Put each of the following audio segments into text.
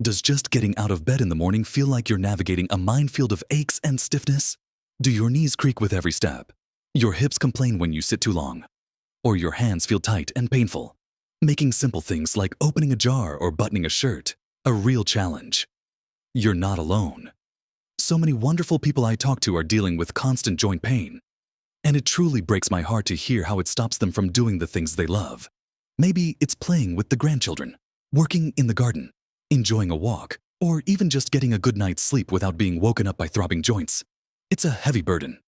Does just getting out of bed in the morning feel like you're navigating a minefield of aches and stiffness? Do your knees creak with every step? Your hips complain when you sit too long? Or your hands feel tight and painful, making simple things like opening a jar or buttoning a shirt a real challenge? You're not alone. So many wonderful people I talk to are dealing with constant joint pain, and it truly breaks my heart to hear how it stops them from doing the things they love. Maybe it's playing with the grandchildren, working in the garden, enjoying a walk, or even just getting a good night's sleep without being woken up by throbbing joints. It's a heavy burden,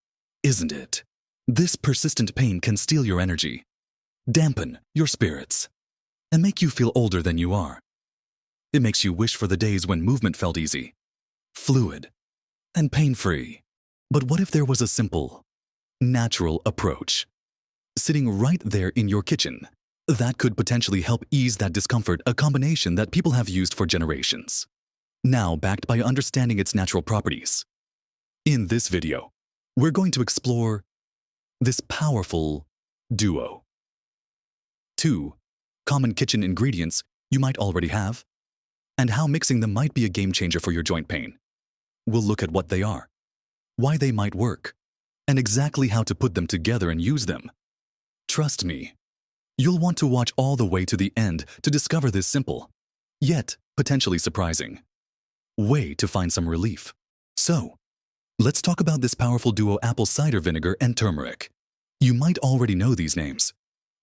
isn't it? This persistent pain can steal your energy, dampen your spirits, and make you feel older than you are. It makes you wish for the days when movement felt easy, fluid, and pain-free. But what if there was a simple, natural approach, sitting right there in your kitchen, that could potentially help ease that discomfort, a combination that people have used for generations, now backed by understanding its natural properties? In this video, we're going to explore this powerful duo. 2 common kitchen ingredients you might already have, and how mixing them might be a game changer for your joint pain. We'll look at what they are, why they might work, and exactly how to put them together and use them. Trust me, you'll want to watch all the way to the end to discover this simple, yet potentially surprising, way to find some relief. So, let's talk about this powerful duo: apple cider vinegar and turmeric. You might already know these names.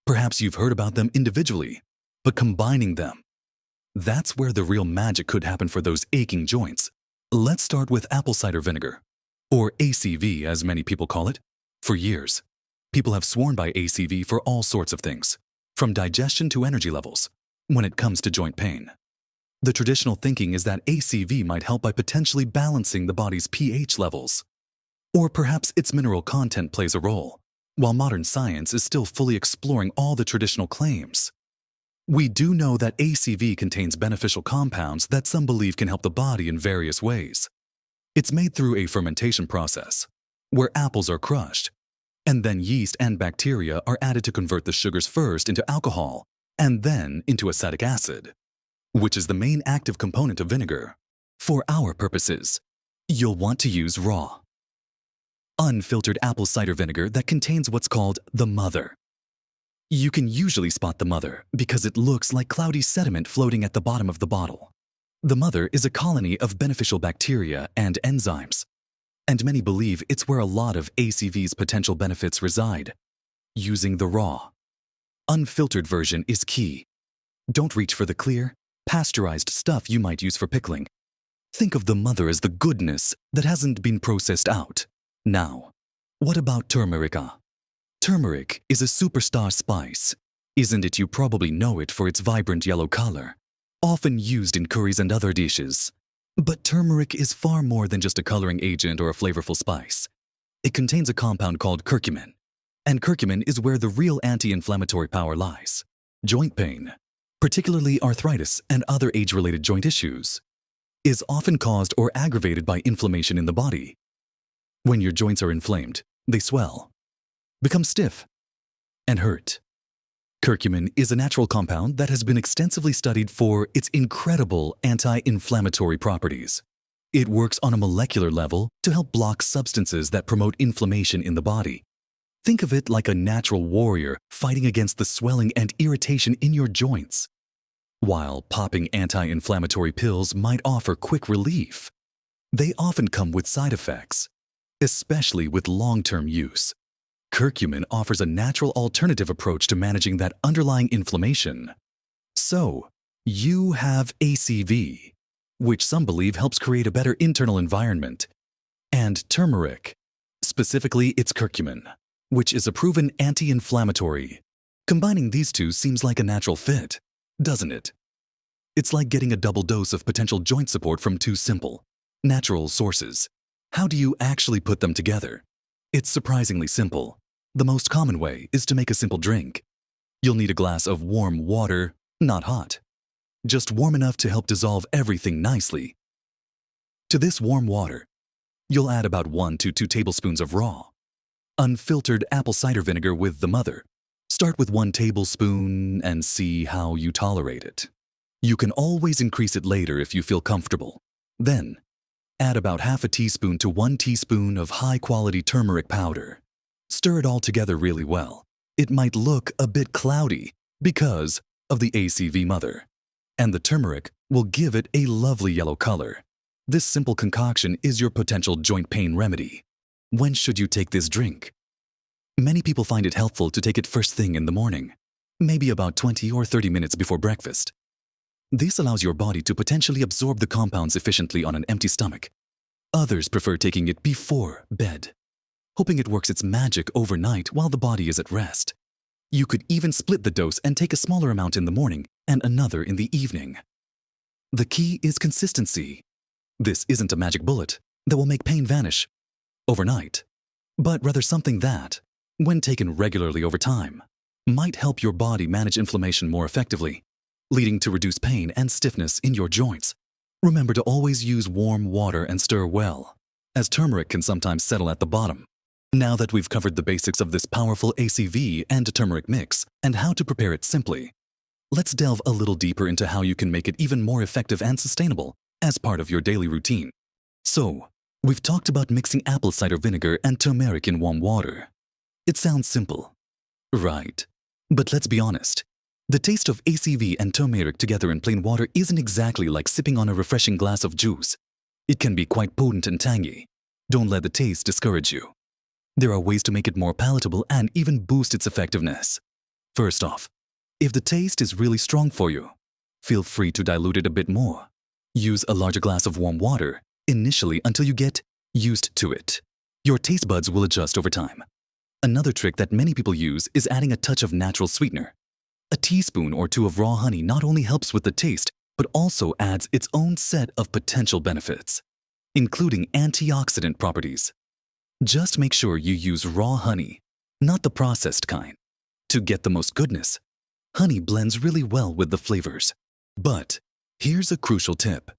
Perhaps you've heard about them individually, but combining them, that's where the real magic could happen for those aching joints. Let's start with apple cider vinegar, or ACV as many people call it. For years, people have sworn by ACV for all sorts of things, from digestion to energy levels, when it comes to joint pain. The traditional thinking is that ACV might help by potentially balancing the body's pH levels. Or perhaps its mineral content plays a role, while modern science is still fully exploring all the traditional claims. We do know that ACV contains beneficial compounds that some believe can help the body in various ways. It's made through a fermentation process, where apples are crushed, and then yeast and bacteria are added to convert the sugars first into alcohol and then into acetic acid, which is the main active component of vinegar. For our purposes, you'll want to use raw, unfiltered apple cider vinegar that contains what's called the mother. You can usually spot the mother because it looks like cloudy sediment floating at the bottom of the bottle. The mother is a colony of beneficial bacteria and enzymes, and many believe it's where a lot of ACV's potential benefits reside. Using the raw, unfiltered version is key. Don't reach for the clear, pasteurized stuff you might use for pickling. Think of the mother as the goodness that hasn't been processed out. Now, what about turmeric? Turmeric is a superstar spice, isn't it? You probably know it for its vibrant yellow color, often used in curries and other dishes. But turmeric is far more than just a coloring agent or a flavorful spice. It contains a compound called curcumin, and curcumin is where the real anti-inflammatory power lies. Joint pain, particularly arthritis and other age-related joint issues, is often caused or aggravated by inflammation in the body. When your joints are inflamed, they swell, become stiff, and hurt. Curcumin is a natural compound that has been extensively studied for its incredible anti-inflammatory properties. It works on a molecular level to help block substances that promote inflammation in the body. Think of it like a natural warrior fighting against the swelling and irritation in your joints. While popping anti-inflammatory pills might offer quick relief, they often come with side effects, especially with long-term use. Curcumin offers a natural alternative approach to managing that underlying inflammation. So, you have ACV, which some believe helps create a better internal environment, and turmeric, specifically its curcumin, which is a proven anti-inflammatory. Combining these two seems like a natural fit, doesn't it? It's like getting a double dose of potential joint support from two simple, natural sources. How do you actually put them together? It's surprisingly simple. The most common way is to make a simple drink. You'll need a glass of warm water, not hot, just warm enough to help dissolve everything nicely. To this warm water, you'll add about 1 to 2 tablespoons of raw, unfiltered apple cider vinegar with the mother. Start with 1 tablespoon and see how you tolerate it. You can always increase it later if you feel comfortable. Then, add about half a teaspoon to 1 teaspoon of high-quality turmeric powder. Stir it all together really well. It might look a bit cloudy because of the ACV mother, and the turmeric will give it a lovely yellow color. This simple concoction is your potential joint pain remedy. When should you take this drink? Many people find it helpful to take it first thing in the morning, maybe about 20 or 30 minutes before breakfast. This allows your body to potentially absorb the compounds efficiently on an empty stomach. Others prefer taking it before bed, hoping it works its magic overnight while the body is at rest. You could even split the dose and take a smaller amount in the morning and another in the evening. The key is consistency. This isn't a magic bullet that will make pain vanish overnight, but rather something that, when taken regularly over time, might help your body manage inflammation more effectively, leading to reduced pain and stiffness in your joints. Remember to always use warm water and stir well, as turmeric can sometimes settle at the bottom. Now that we've covered the basics of this powerful ACV and turmeric mix and how to prepare it simply, let's delve a little deeper into how you can make it even more effective and sustainable as part of your daily routine. So, we've talked about mixing apple cider vinegar and turmeric in warm water. It sounds simple, right? But let's be honest. The taste of ACV and turmeric together in plain water isn't exactly like sipping on a refreshing glass of juice. It can be quite potent and tangy. Don't let the taste discourage you. There are ways to make it more palatable and even boost its effectiveness. First off, if the taste is really strong for you, feel free to dilute it a bit more. Use a larger glass of warm water initially until you get used to it. Your taste buds will adjust over time. Another trick that many people use is adding a touch of natural sweetener. A teaspoon or two of raw honey not only helps with the taste, but also adds its own set of potential benefits, including antioxidant properties. Just make sure you use raw honey, not the processed kind. To get the most goodness, honey blends really well with the flavors. But here's a crucial tip.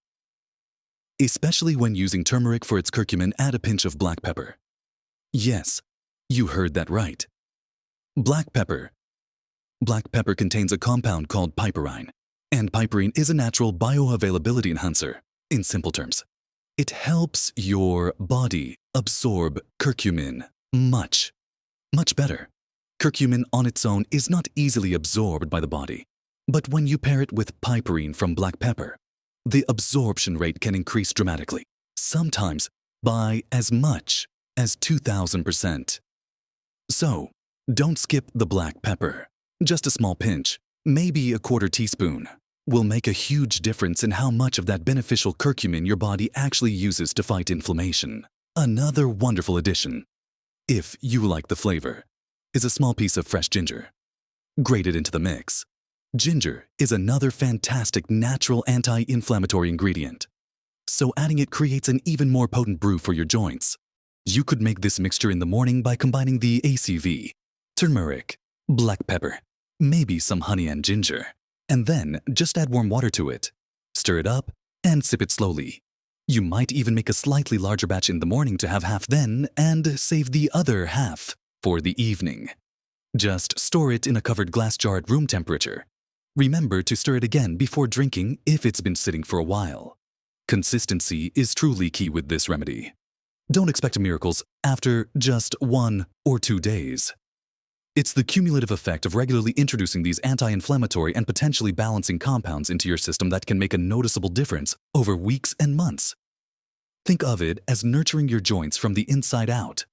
Especially when using turmeric for its curcumin, add a pinch of black pepper. Yes, you heard that right. Black pepper. Black pepper contains a compound called piperine, and piperine is a natural bioavailability enhancer. In simple terms, it helps your body absorb curcumin much better. Curcumin on its own is not easily absorbed by the body, but when you pair it with piperine from black pepper, the absorption rate can increase dramatically, sometimes by as much as 2,000%. So, don't skip the black pepper. Just a small pinch, maybe a quarter teaspoon, will make a huge difference in how much of that beneficial curcumin your body actually uses to fight inflammation. Another wonderful addition, if you like the flavor, is a small piece of fresh ginger. Grated into the mix. Ginger is another fantastic natural anti-inflammatory ingredient, so adding it creates an even more potent brew for your joints. You could make this mixture in the morning by combining the ACV, turmeric, black pepper, maybe some honey and ginger, and then just add warm water to it. Stir it up and sip it slowly. You might even make a slightly larger batch in the morning to have half then and save the other half for the evening. Just store it in a covered glass jar at room temperature. Remember to stir it again before drinking if it's been sitting for a while. Consistency is truly key with this remedy. Don't expect miracles after just 1 or 2 days. It's the cumulative effect of regularly introducing these anti-inflammatory and potentially balancing compounds into your system that can make a noticeable difference over weeks and months. Think of it as nurturing your joints from the inside out.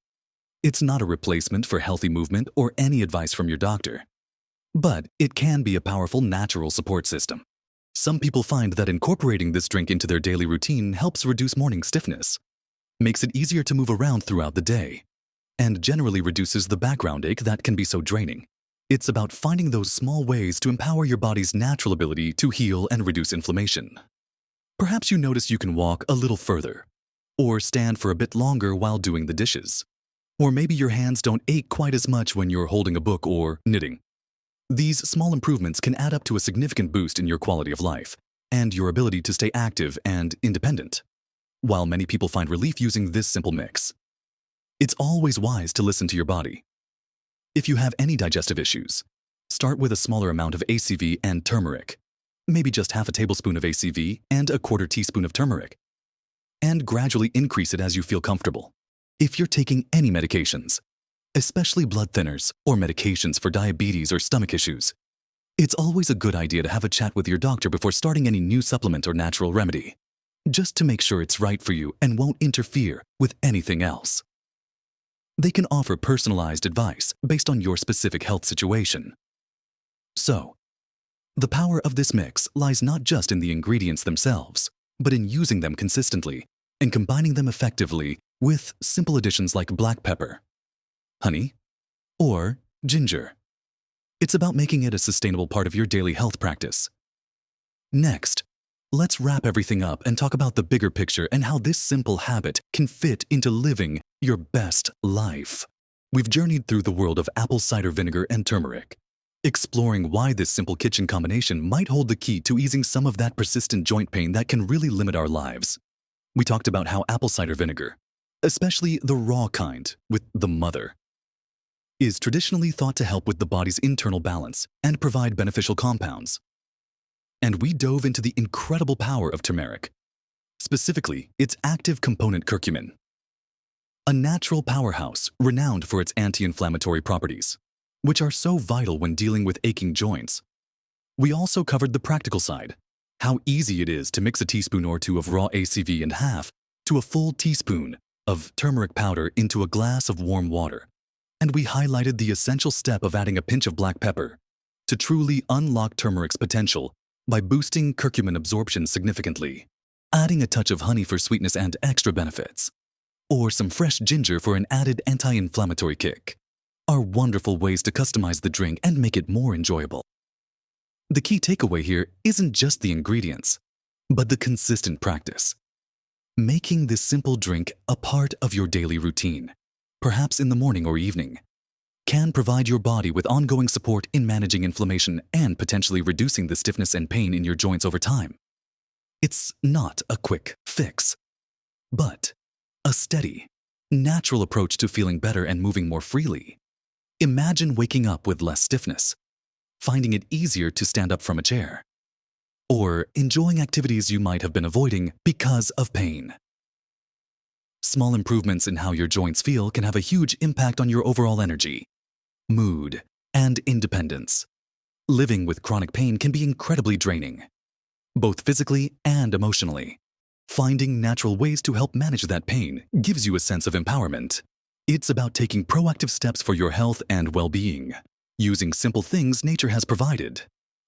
It's not a replacement for healthy movement or any advice from your doctor, but it can be a powerful natural support system. Some people find that incorporating this drink into their daily routine helps reduce morning stiffness, makes it easier to move around throughout the day, and generally reduces the background ache that can be so draining. It's about finding those small ways to empower your body's natural ability to heal and reduce inflammation. Perhaps you notice you can walk a little further, or stand for a bit longer while doing the dishes. Or maybe your hands don't ache quite as much when you're holding a book or knitting. These small improvements can add up to a significant boost in your quality of life and your ability to stay active and independent. While many people find relief using this simple mix, it's always wise to listen to your body. If you have any digestive issues, start with a smaller amount of ACV and turmeric. maybe just half a tablespoon of ACV and a quarter teaspoon of turmeric, and gradually increase it as you feel comfortable. If you're taking any medications, especially blood thinners or medications for diabetes or stomach issues, it's always a good idea to have a chat with your doctor before starting any new supplement or natural remedy, just to make sure it's right for you and won't interfere with anything else. They can offer personalized advice based on your specific health situation. So, the power of this mix lies not just in the ingredients themselves, but in using them consistently and combining them effectively with simple additions like black pepper, honey, or ginger. It's about making it a sustainable part of your daily health practice. Next, let's wrap everything up and talk about the bigger picture and how this simple habit can fit into living your best life. We've journeyed through the world of apple cider vinegar and turmeric, exploring why this simple kitchen combination might hold the key to easing some of that persistent joint pain that can really limit our lives. We talked about how apple cider vinegar, especially the raw kind with the mother, is traditionally thought to help with the body's internal balance and provide beneficial compounds. And we dove into the incredible power of turmeric, specifically its active component curcumin, a natural powerhouse renowned for its anti-inflammatory properties, which are so vital when dealing with aching joints. We also covered the practical side, how easy it is to mix a teaspoon or two of raw ACV and half to a full teaspoon of turmeric powder into a glass of warm water. And we highlighted the essential step of adding a pinch of black pepper to truly unlock turmeric's potential by boosting curcumin absorption significantly, adding a touch of honey for sweetness and extra benefits, or some fresh ginger for an added anti-inflammatory kick, are wonderful ways to customize the drink and make it more enjoyable. The key takeaway here isn't just the ingredients, but the consistent practice. Making this simple drink a part of your daily routine, perhaps in the morning or evening, can provide your body with ongoing support in managing inflammation and potentially reducing the stiffness and pain in your joints over time. It's not a quick fix, but a steady, natural approach to feeling better and moving more freely. Imagine waking up with less stiffness, finding it easier to stand up from a chair, or enjoying activities you might have been avoiding because of pain. Small improvements in how your joints feel can have a huge impact on your overall energy, mood, and independence. Living with chronic pain can be incredibly draining, both physically and emotionally. Finding natural ways to help manage that pain gives you a sense of empowerment. It's about taking proactive steps for your health and well-being, using simple things nature has provided.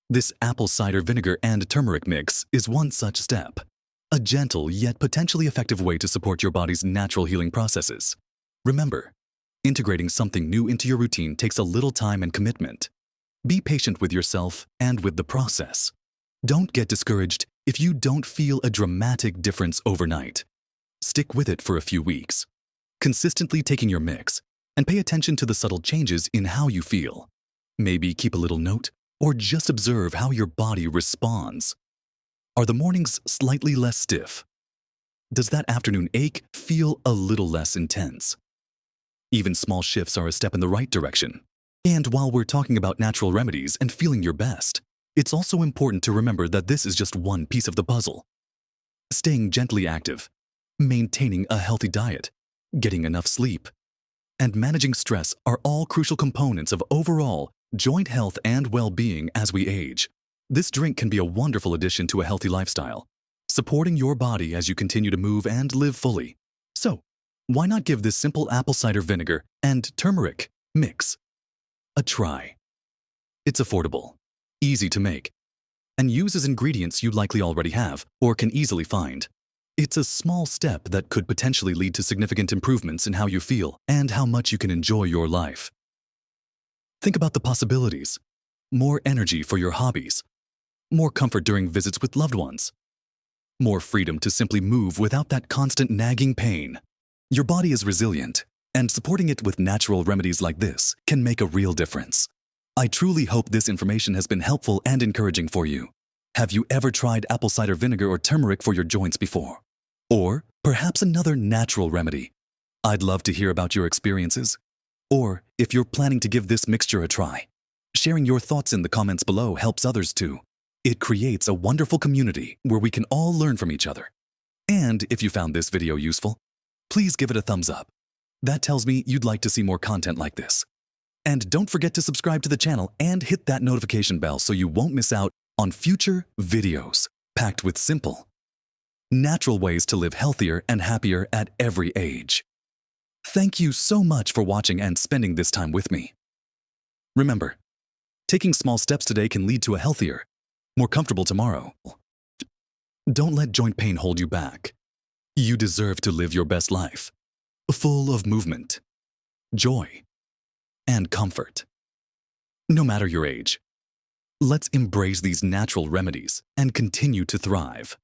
This apple cider vinegar and turmeric mix is one such step. A gentle yet potentially effective way to support your body's natural healing processes. Remember, integrating something new into your routine takes a little time and commitment. Be patient with yourself and with the process. Don't get discouraged if you don't feel a dramatic difference overnight. Stick with it for a few weeks, consistently taking your mix, and pay attention to the subtle changes in how you feel. Maybe keep a little note, or just observe how your body responds. Are the mornings slightly less stiff? Does that afternoon ache feel a little less intense? Even small shifts are a step in the right direction. And while we're talking about natural remedies and feeling your best, it's also important to remember that this is just one piece of the puzzle. Staying gently active, maintaining a healthy diet, getting enough sleep, and managing stress are all crucial components of overall joint health and well-being as we age. This drink can be a wonderful addition to a healthy lifestyle, supporting your body as you continue to move and live fully. So, why not give this simple apple cider vinegar and turmeric mix a try? It's affordable, easy to make, and uses ingredients you likely already have or can easily find. It's a small step that could potentially lead to significant improvements in how you feel and how much you can enjoy your life. Think about the possibilities. More energy for your hobbies, more comfort during visits with loved ones, more freedom to simply move without that constant nagging pain. Your body is resilient, and supporting it with natural remedies like this can make a real difference. I truly hope this information has been helpful and encouraging for you. Have you ever tried apple cider vinegar or turmeric for your joints before? Or perhaps another natural remedy? I'd love to hear about your experiences. Or if you're planning to give this mixture a try, sharing your thoughts in the comments below helps others too. It creates a wonderful community where we can all learn from each other. And if you found this video useful, please give it a thumbs up. That tells me you'd like to see more content like this. And don't forget to subscribe to the channel and hit that notification bell so you won't miss out on future videos packed with simple, natural ways to live healthier and happier at every age. Thank you so much for watching and spending this time with me. Remember, taking small steps today can lead to a healthier, more comfortable tomorrow. Don't let joint pain hold you back. You deserve to live your best life, full of movement, joy, and comfort. No matter your age, let's embrace these natural remedies and continue to thrive.